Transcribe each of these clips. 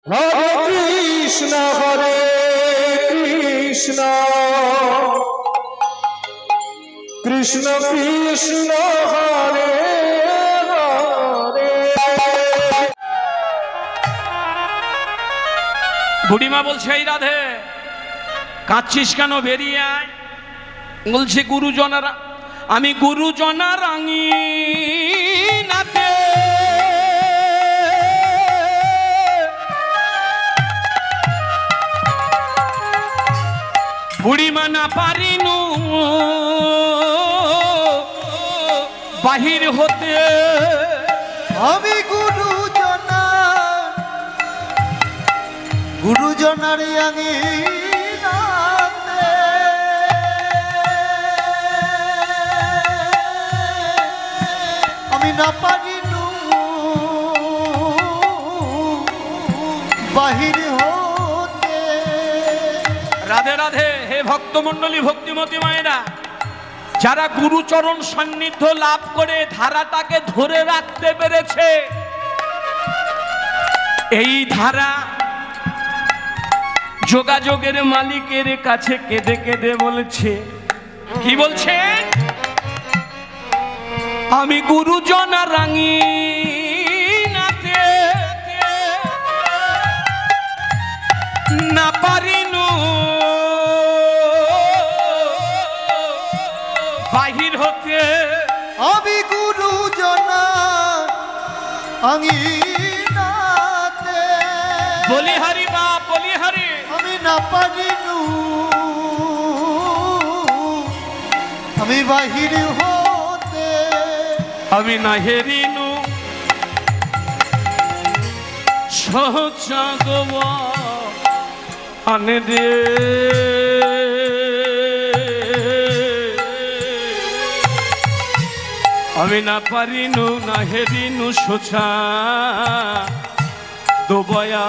হরে কৃষ্ণ কৃষ্ণ কৃষ্ণ কৃষ্ণ হরে হরে। বুড়িমা বলছে, এই রাধে কাঁদছিস কেন, বেরিয়ে আয়। বলছে, গুরুজনারা, আমি গুরুজনার আঙিনাতে বুড়িমা না পারিনু বাহির হতে। আমি গুরুজনার আঙিনাতে আমি না পারিনু বাহির হতে। রাধে রাধে। হে ভক্তমণ্ডলী, ভক্তিমতী মায়েরা, যারা গুরুচরণ সান্নিধ্য লাভ করে ধারাটাকে ধরে রাখতে পেরেছে, এই ধারা যোগাযোগের মালিকের কাছে কেঁদে কেঁদে বলছে, কি বলছে? আমি গুরুজনার আঙিনাতে না পারিনু বাহির হতে। আমি গুরুজনার আঙিনাতে বলি হরি বাপ, বলি হরি। আমি না পারিনু আমি বাহির হতে। আমি না হেরিনু সহজাগব আনে দে। আমি না পারিনু না হেরিনু সোছা দোবয়া।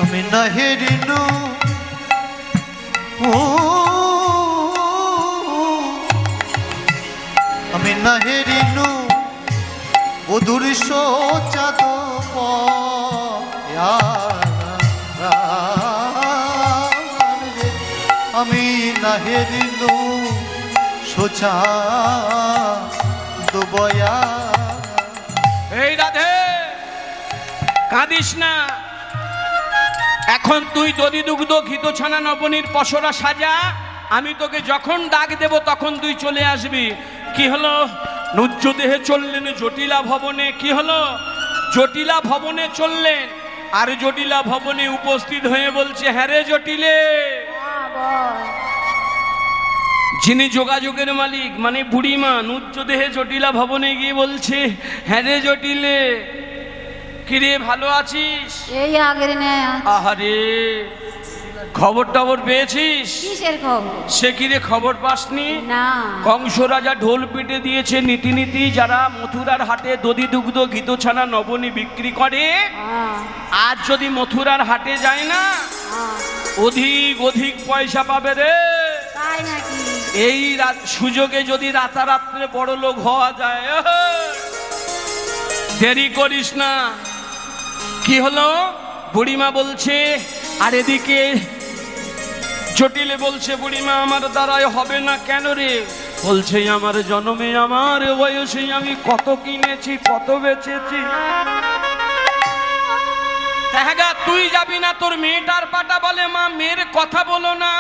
আমি না হেরিনু আমি না হেরিনু বধুর সোচাদ আমি না হেরিনু সোচা দুবয়া। এই রাধে, কাঁদিস না। এখন তুই দধি দুগ্ধ ঘিত ছানা নবনীর পসরা সাজা। আমি তোকে যখন ডাক দেব তখন তুই চলে আসবি। কি হলো? নুজ্জ দেহে চললেন জটিলা ভবনে। কি হলো? জটিলা ভবনে চললেন, আর জটিলা ভবনে উপস্থিত হয়ে বলছে, হ্যাঁ রে জটিলে। যিনি যোগাযোগের মালিক মানে বুড়িমা, নুজ্জ দেহে জটিলা ভবনে গিয়ে বলছে, হ্যাঁ রে জটিলে, কিরে ভালো আছিস? এই আগের নেই। আহারে, খবর টবর পেয়েছিস? কিসের খবর? সে কিরে খবর পাসনি? না। কংস রাজা ঢোল পিটে দিয়েছে, নীতি নীতি যারা মথুরার হাটে দধি দুগ্ধ ঘিত ছানা নবনী বিক্রি করে, আজ যদি মথুরার হাটে যায় না, অধিক অধিক পয়সা পাবে রে। তাই নাকি? এই সুযোগে যদি রাতারাত্রে বড় লোক হওয়া যায়, দেরি করিস না। কি হলো? বুড়িমা বলছে, আর এদিকে জটিলে বলছে, বুড়িমা আমার দ্বারাই হবে না। কেন রে? বলছে, আমার জন্মে আমার বয়সে আমি কত কিনেছি কত বেচেছি। হ্যাঁ, তুই যাবি না? তোর মেয়েটার পাটা বলে, মা মেয়ের কথা বলো না,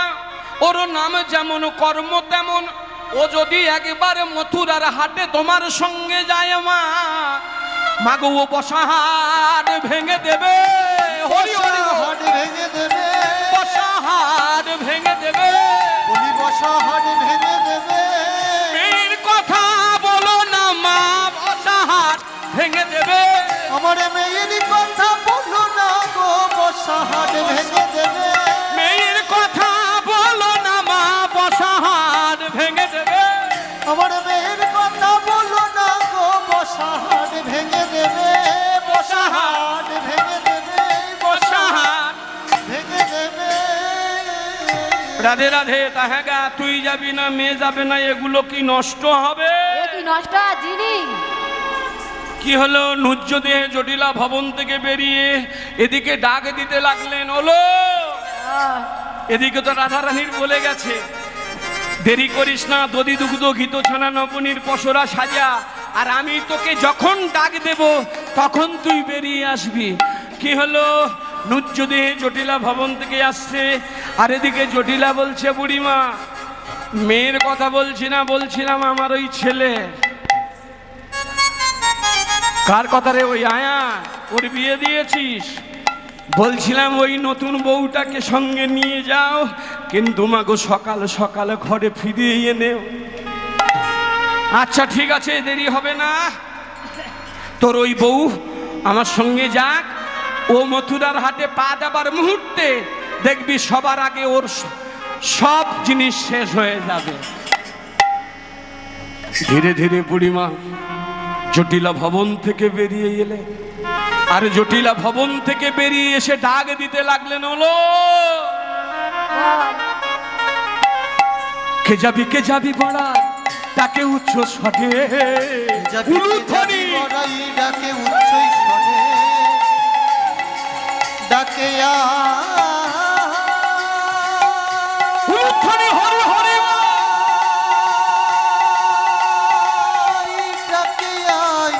ওর নাম যেমন কর্ম তেমন। ও যদি একবার মথুরার হাটে তোমার সঙ্গে যায় মা, মাগো ও বসাহাট ভেঙে দেবে। হরি হরি, হাট ভেঙে দেবে, বসাহাট ভেঙে দেবে, বলি বসাহাট ভেঙে দেবে। মেয়ের কথা বলো না মা, বসাহাট ভেঙে দেবে। আমার মেয়ের কথা বলো না গো, বসাহাট ভেঙে দেবে। মেয়ের কথা বলো না মা, বসাহাট ভেঙে দেবে। আমার মেয়ের কথা বলো না গো, বসাহাট ভেঙে দেবে। বসাহাট ভেঙে দেবে, বসাহাট ভেঙে দেবে। রাধে রাধে। তাহাগা তুই যাবি না, মেয়ে যাবে না, এগুলো কি নষ্ট হবে? এ কি নষ্ট জিনিস? কি হলো? নুজ্জদেহে জটিলা ভবন থেকে বেরিয়ে এদিকে ডাক দিতে লাগলেন, ওলো এদিকে তো রাধারানীর বলে গেছে, দেরি করিস না, দধি দুগ্ধ ঘিত ছানা নবনীর পসরা সাজা, আর আমি তোকে যখন ডাক দেব তখন তুই বেরিয়ে আসবি। কি হলো? নুজ্জদেহে জটিলা ভবন থেকে আসছে, আর এদিকে জটিলা বলছে, বুড়িমা মেয়ের কথা বলছিলাম আমার ওই ছেলে। কার কথা রে? ওই আয়া, ওর বিয়ে দিয়েছিস? বলছিলাম ওই নতুন বউটাকে সঙ্গে নিয়ে যাও, কিন্তু মাগো সকাল সকাল ঘরে ফিরিয়ে এনেও। আচ্ছা ঠিক আছে, দেরি হবে না, তোর ওই বউ আমার সঙ্গে যাক, ও মথুরার হাটে পা দেবার মুহূর্তে দেখবি সবার আগে ওর সব জিনিস শেষ হয়ে যাবে। ধীরে ধীরে বুড়িমা জটিলা ভবন থেকে বেরিয়ে এলে, আর জটিলা ভবন থেকে বেরিয়ে এসে ডাক দিতে লাগলেন, ওলো কে যাবি বড়া, তাকে উচ্চ স্বরে উলুধ্বনি, ডাকে উচ্চ স্বরে ডাকে উলুধ্বনি, হরি হরি ডাকে আয়।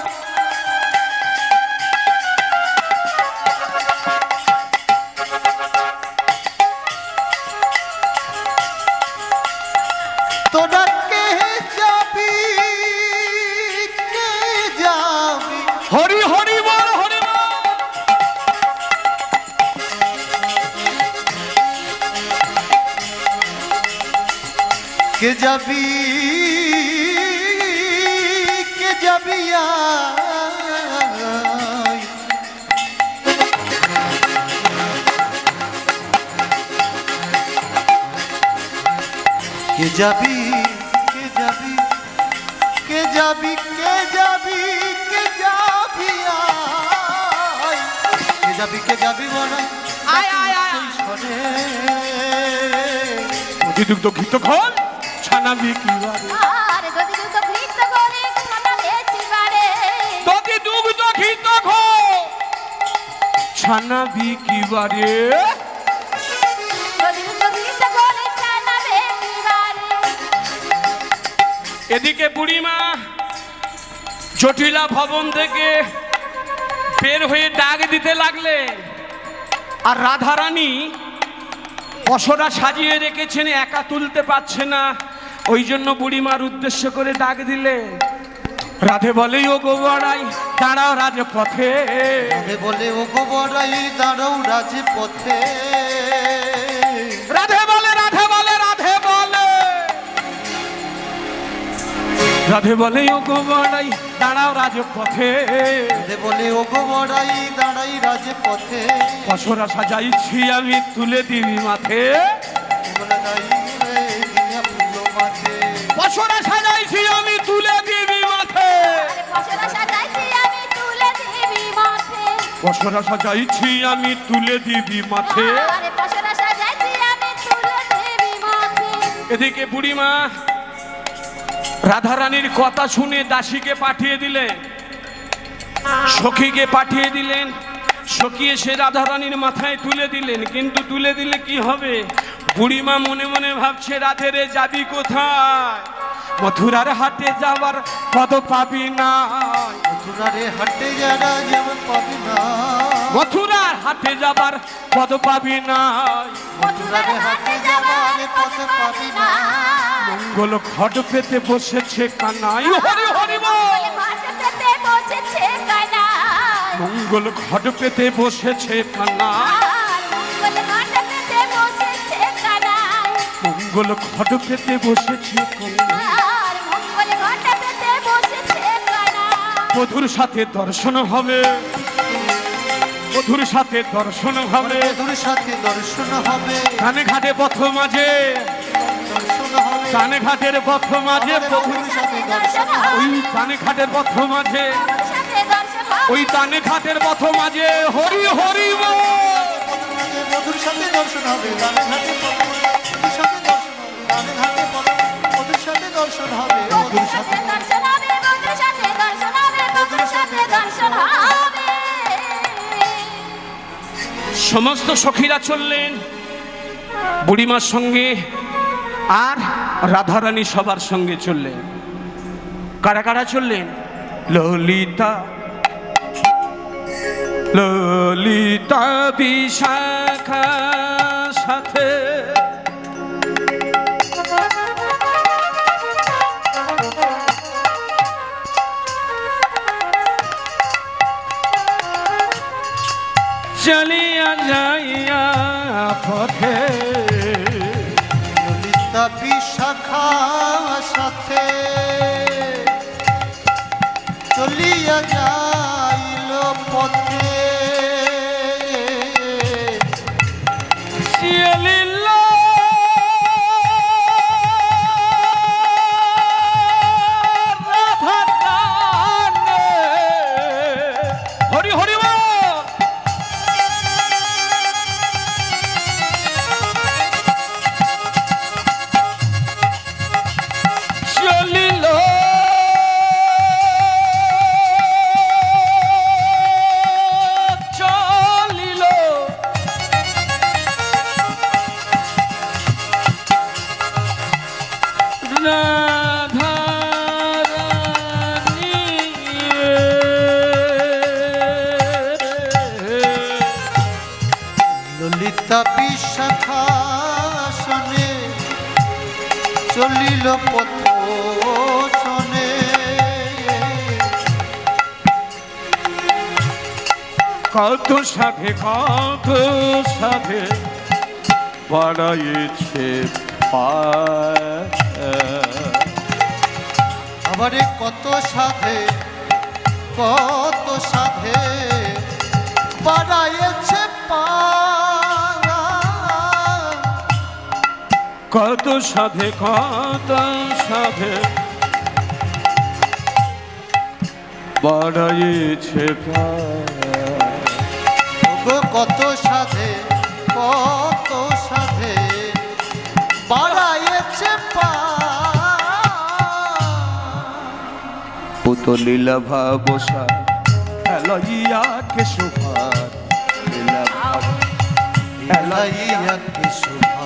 তোরা কে যাবি, কে যাবি, হরি হরি বল, হরি বল। কে যাবি, কে যাবি আয়। কে যাবি, কে যাবি, কে যাবি, কে যাবি, কে যাবি আয়। কে যাবি, কে যাবি বড়াই, আয় আয় আয়, দুগ্ধ ঘিত ঘোল ছানা বিকিবারে, আর যদি দুধ ঘৃত করে খানা বেচিবারে, দধি দুগ্ধ ঘিত ঘোল ছানা বিকিবারে। যদি দুধ ঘৃত করে খানা বেচিবারে। এদিকে বুড়িমা জটিলা ভবন থেকে বের হয়ে ডাক দিতে লাগলে, আর রাধারানী পসরা সাজিয়ে রেখেছেন, একা তুলতে পারছে না, ওই জন্য বুড়িমার উদ্দেশ্য করে ডাক দিলে। রাধে বলে, ও গো বড়াই দাঁড়াও রাজপথে, রাধে বলে, ও গো বড়াই দাঁড়াও রাজপথে। রাধে বলে, রাধে বলে, রাধে বলে, রাধে বলে, ও গো বড়াই দাঁড়াও রাজপথে, রাধে বলে, ও গো বড়াই দাঁড়াই রাজপথে। পসরা সাজাইছি আমি তুলে দিবি মাথে, তোমরা যাইবে দিয়া ফুল মাঝে। পসরা সাজাইছি আমি তুলে দিবি মাথে, পসরা সাজাইছি আমি তুলে দিবি মাথে, পসরা সাজাইছি আমি তুলে দিবি মাথে। আরে পসরা সাজাইছি আমি তুলে দিবি মাথে। এদিকে বুড়িমা রাধারানীর কথা শুনে দাসীকে পাঠিয়ে দিলেন, সখীকে পাঠিয়ে দিলেন, সখী এসে রাধারানীর মাথায় তুলে দিলেন। কিন্তু তুলে দিলে কি হবে? বুড়িমা মনে মনে ভাবছে, রাধে রে যাবি কোথায়? মথুরার হাটে যাবার পদ পাবি না, মথুরারে হাটে যারা যেমন পাবি না, মথুরার হাটে যাবার পদ পাবি না, মথুরারে হাটে যাবার পথ পাবি না। মঙ্গল ঘট পেতে বসেছে কানাই, হরি হরি বল। ঘট পেতে বসেছে কানাই, মঙ্গল ঘট পেতে বসেছে কানাই, আর মঙ্গল ঘট পেতে বসেছে কানাই, মঙ্গল ঘট পেতে বসেছে কানাই। আর মঙ্গল ঘট পেতে বসেছে কানাই। বধুর সাথে দর্শন হবে, বধুর সাথে দর্শন হবে, বধুর সাথে দর্শন হবে, কানে ঘাটে পথ মাঝে, দর্শন হবে। কানে ঘাটের পথ মাঝে, বধুর সাথে দর্শন হবে, ওই কানে ঘাটের পথ মাঝে, বধুর সাথে দর্শন হবে, ওই কানে ঘাটের পথ মাঝে, হরি হরি বল। বধুর সাথে দর্শন হবে, গানে ঘাটে বধুর সাথে দর্শন হবে, গানে ঘাটে বধুর সাথে দর্শন হবে, বধুর সাথে দর্শন হবে, বধুর সাথে দর্শন হবে, বধুর সাথে সমস্ত সখীরা চললেন বুড়িমার সঙ্গে, আর রাধারানী সবার সঙ্গে চললেন। কারা কারা চললেন? ললিতা, ললিতা বিশাখা সাথে, চলিয়া যাইয়া পথে, ললিতা বিশাখা সাথে চলিয়া যাইল পথে, চলিল রাধারানী। হরি হরি বল। চলিল চলিল রাধারানী, ললিতা বিশাখা শনে চলিল পথ শনে, কত সাধে কত সাধে বাড়াইছে পায়, আবারে কত সাধে বাড়াইছে পা, কত সাধে কত সাধে বাড়াইছে পায়, ওগো কত সাধে বাড়াইছে পা, পুতলীলা ভাবসা লইয়া কে শোভার, লীলা ভাব এলাইয়া কি শোভা,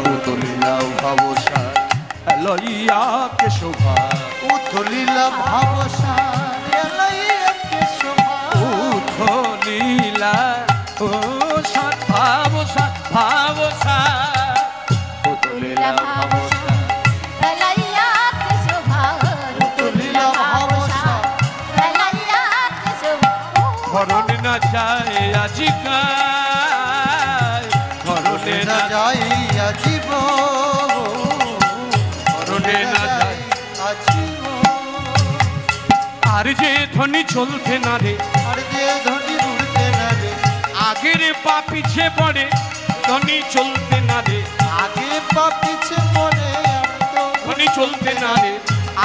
পুতলীলা ভাবসা লইয়া কে শোভার, উথলিলা ভাবসা এলাইয়া কি শোভা, উথলীলা ও সাত ভাবসা ভাবসা, পুতলীলা ভাবসা বেলাইয়া কে শোভা, উথলিলা ভাবসা বেলাইয়া কে শোভা। ঘরণে না যায় আজিকায়, ঘরণে না না যাইয়া জীব, ঘরণে না যায়, আজীব, আর যে ধ্বনি চলতে না রে, আর যে ধনী উড়তে না রে, আগের পা পিছে পড়ে, ধ্বনি চলতে না রে, আগে পা পিছে পড়ে ধ্বনি চলতে না রে,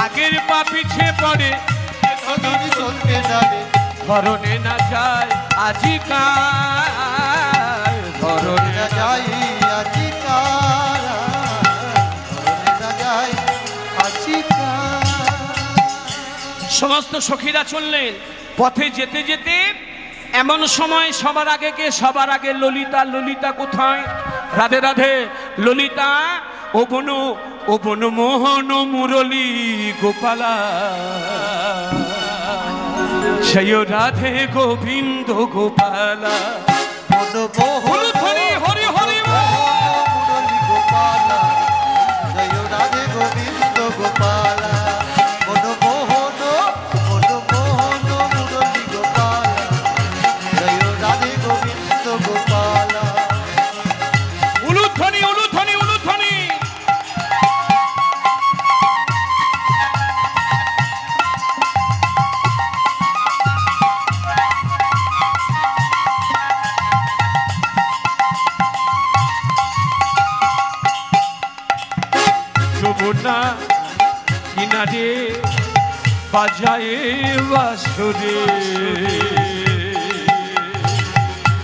আগের পা পিছে পড়ে, ধনী চলতে না রে, ঘরণে না যায় আজিকায়, ঘরণে না না যায়। যাই আজিকার, না যাই আজিকার, সমস্ত সখীরা চললেন পথে, যেতে যেতে এমন সময় সবার আগে কে? সবার আগে ললিতা। ললিতা কোথায়? রাধে রাধে। ললিতা ও বনু মোহন মুরলী গোপালা, সেই রাধে গোবিন্দ গোপালা, হরি হরি হরি হরি মুরলী গোপালা, জয় রাধে গোবিন্দ গোপালা, মনমোহন মুরলী গোপালা, জয় রাধে গোবিন্দ গোপালা, উলুধ্বনি উলুধ্বনি উলুধ্বনি। যমুনা কিনারে বাজায় বাঁশরে,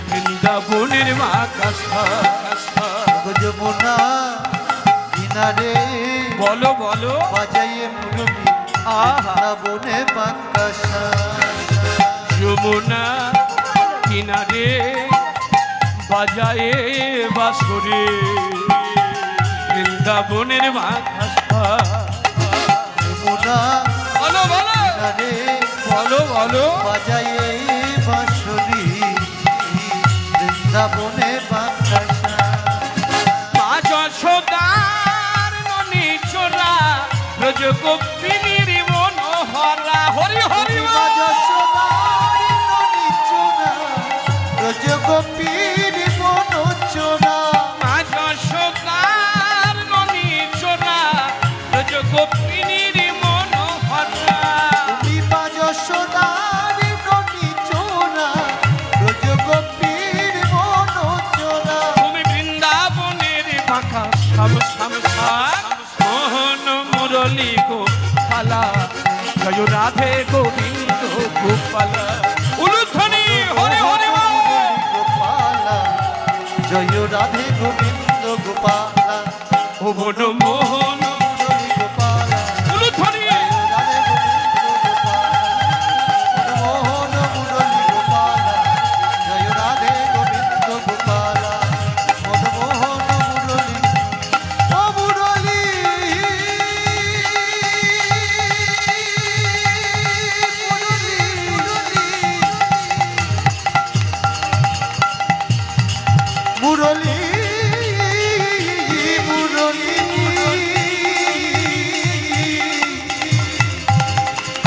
বৃন্দাবনের আকাশা, যমুনা কিনারে বলো বলো, বাজাইয়ে মুরলী, আহা, বনে বাতাসা, যমুনা কিনারে বাজায়ে বাঁশরি বৃন্দাবনের বাতাসা। যমুনা বলো বলো রে বলো বলো বাজায় বাঁশরি বৃন্দাবনে বাতাসা। মা যশোদার ননি চোরা ব্রজ গোপিনীর মনোহরা। হরি হরি বল। গোপীর মনোচরা মা যশোদার ননি চোরা ব্রজ গোপিনীর মনোহরা। তুমি বাজসোদার ননি চোরা রোজ গোপীর মনোচরা। তুমি বৃন্দাবনের বাঁকা শ্যাম শ্যাম শ্যাম মোহন মুরলী গোপালা জয় রাধে গোবিন্দ গোপালা। উলুধ্বনি হরি হরি বল। গোপালা জয় রাধে গোবিন্দ গোপালা। ও বন মোহন মুরলী গোপালা উলুধ্বনি রাধে গোবিন্দ গোপালা। মোহন মুরলী গোপালা জয় রাধে গোবিন্দ গোপালা। মনমোহন মুরলী ও মুরলী মুরলী মুরলী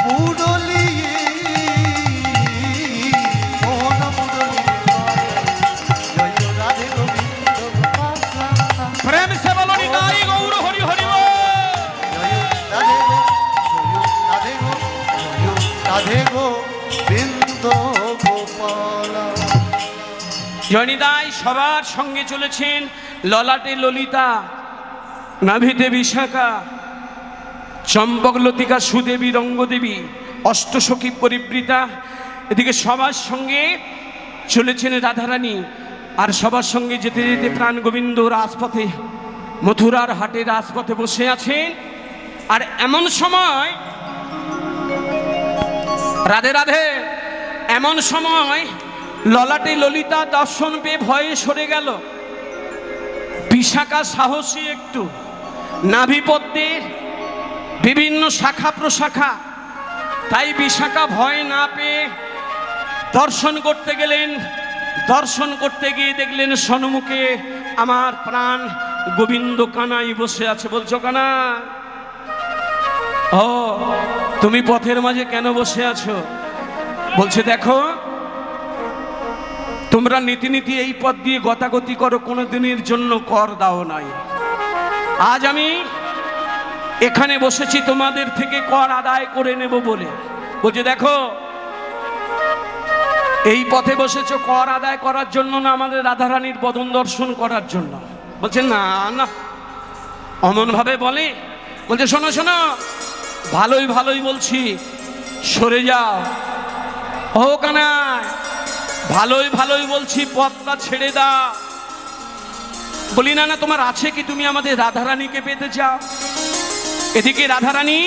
মুরলী মোহন মুরলী জয় রাধে গোবিন্দ গোপালা। প্রেম সে বলো নিতাই গৌর হরি হরি বল। জয় রাধে গো জয় রাধে গো জয় রাধে গোবিন্দ গোপালা। জনিদাই সবার সঙ্গে চলেছেন ললাটে ললিতা, নাভিতে বিশাখা, চম্পক লতিকা সুদেবী রঙ্গদেবী, অষ্টসখী পরিবৃতা। এদিকে সবার সঙ্গে চলেছেন রাধারানী। আর সবার সঙ্গে যেতে যেতে প্রাণ গোবিন্দ রাজপথে মথুরার হাটে রাজপথে বসে আছেন। আর এমন সময় রাধে রাধে এমন সময় ললাটে ললিতা দর্শন পেয়ে ভয়ে সরে গেল। বিশাখা সাহসী একটু, নাভিপদ্মের বিভিন্ন শাখা প্রশাখা, তাই বিশাখা ভয় না পেয়ে দর্শন করতে গেলেন। দর্শন করতে গিয়ে দেখলেন সন্মুখে আমার প্রাণ গোবিন্দ কানাই বসে আছে। বলছো কানাই, ও তুমি পথের মাঝে কেন বসে আছো? বলছে দেখো, তোমরা নীতি নীতি এই পথ দিয়ে গতাগতি করো, কোনো দিনের জন্য কর দাও নাই। আজ আমি এখানে বসেছি তোমাদের থেকে কর আদায় করে নেব বলে। বলছে দেখো, এই পথে বসেছো কর আদায় করার জন্য না, আমাদের রাধারানীর বদন দর্শন করার জন্য। বলছে না না, অমন ভাবে বলে। বলছে শোনো শোনো, ভালোই ভালোই বলছি, সরে যাও। ও কানাই, ভালোই ভালোই বলছি, পথটা ছেড়ে দাও। বলি না না, তোমার আছে কি? তুমি আমাদের রাধারানীকে পেতে চাও। এদিকে রাধারানী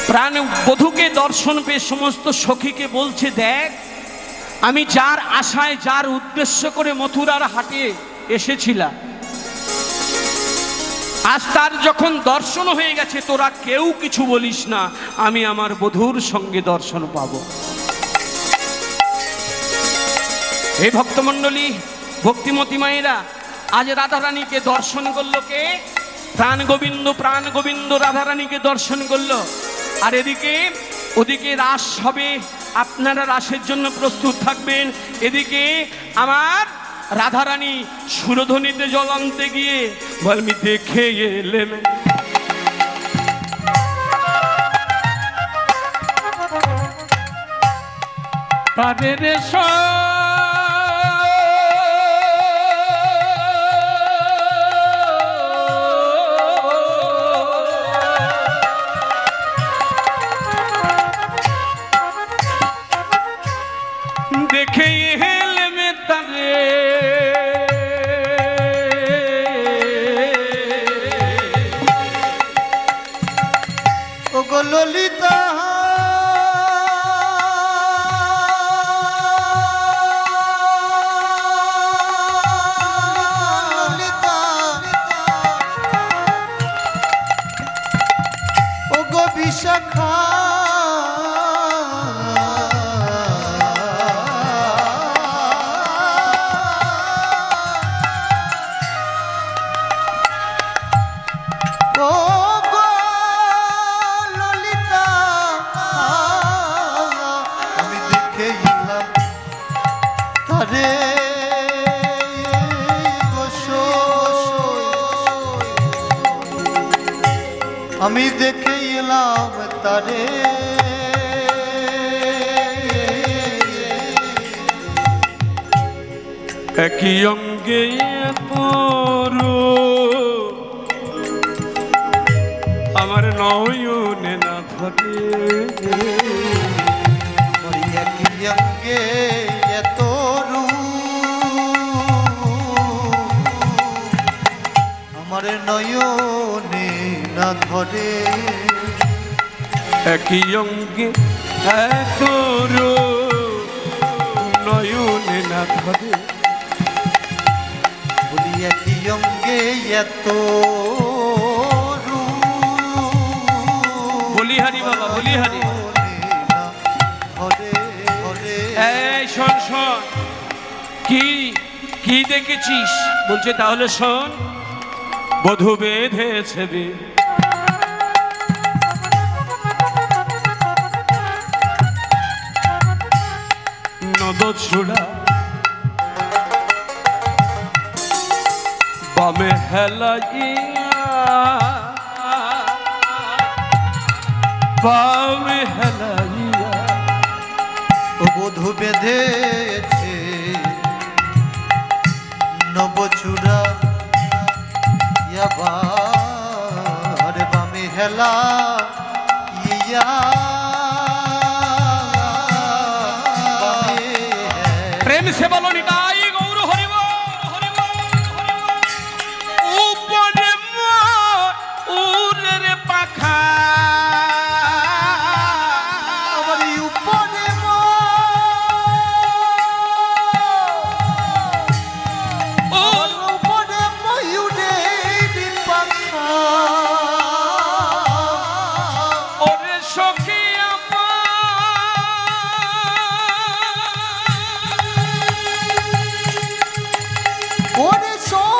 প্রাণ বধূকে দর্শন পেয়ে সমস্ত সখীকে বলছে, দেখ আমি যার আশায় যার উদ্দেশ্য করে মথুরার হাটে এসেছিলাম, আজ তার যখন দর্শন হয়ে গেছে, তোরা কেউ কিছু বলিস না, আমি আমার বধূর সঙ্গে দর্শন পাবো। এই ভক্তমণ্ডলী, ভক্তিমতী মায়েরা, আজ রাধারানীকে দর্শন করলো কে? প্রাণ গোবিন্দ রাধারানীকে দর্শন করলো। আর এদিকে ওদিকে রাস হবে, আপনারা রাসের জন্য প্রস্তুত থাকবেন। এদিকে আমার রাধারানী সুরধ্বনিতে জল আনতে গিয়ে বলমি দেখে এলেন তাদের দেখে এলেন তারে ও গো ললিতা তারে আমি দেখে এলাম তারে একই অঙ্গে তোরো আমার নয়নে না ধরে ওই একই অঙ্গে এত আমার নয়নে না ধরে একই অঙ্গে তোরো নয়নে না ধরে বলি একই অঙ্গে এত বলিহারি বাবা বলিহারি এই শোন শোন কি কি দেখেছিস বলছে তাহলে শোন বধূ বেঁধেছে বে নদ ছুড়া বামে হেলাইয়া বামে হেলাইয়া বধূ বেঁধেছে নবচূড়া ইয়াবার বামে হেলা ইয়া প্রেম সে বলো নিতাই গৌর হরিব উপরে উরের পাখা আমার উপরে উপরে ময়ূরের পাখা ওরে সখী ওরে সখী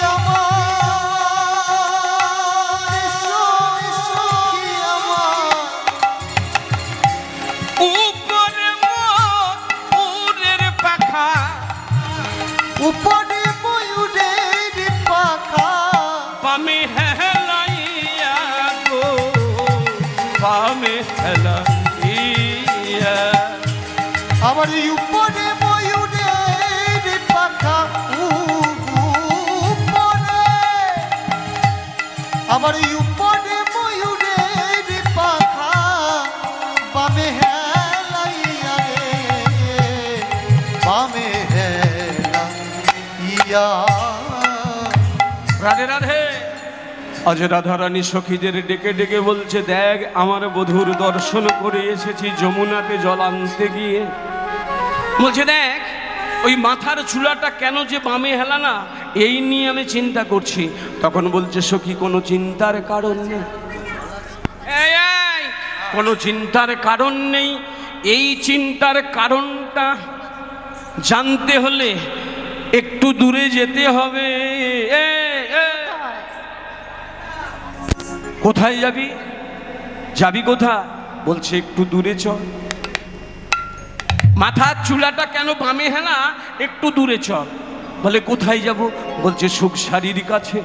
আমার সখী আমার উপরে উরের পাখা উপরে ময়ূরের পাখা বামে হেলাইয়া গো বামে হেলাইয়া আমার উপরে ময়ূরের পাখা উপরে আমার উপরে ময়ূরের পাখা বামে হেলাইয়া রে বামে হেলাইয়া রাধে রাধে আজ রাধারানী সখীদের ডেকে ডেকে বলছে দেখ আমার বধূর দর্শন করে এসেছি যমুনাতে জল আনতে গিয়ে বলছে দেখ ওই মাথার চুলাটা কেন যে বামে হেলা না এই নিয়ে আমি চিন্তা করছি তখন বলছে সখী কোনো চিন্তার কারণ নেই এই, এই, কোনো চিন্তার কারণ নেই এই চিন্তার কারণটা জানতে হলে একটু দূরে যেতে হবে কোথায় যাবি যাবি কোথায় বলছে একটু দূরে চল মাথার চুলাটা কেন বামে হেলা একটু দূরে চল বলে কোথায় যাব বলছে সুখসারির কাছে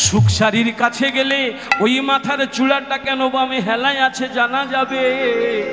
সুখসারির কাছে গেলে ওই মাথার চুলাটা কেন বামে হেলায় আছে জানা যাবে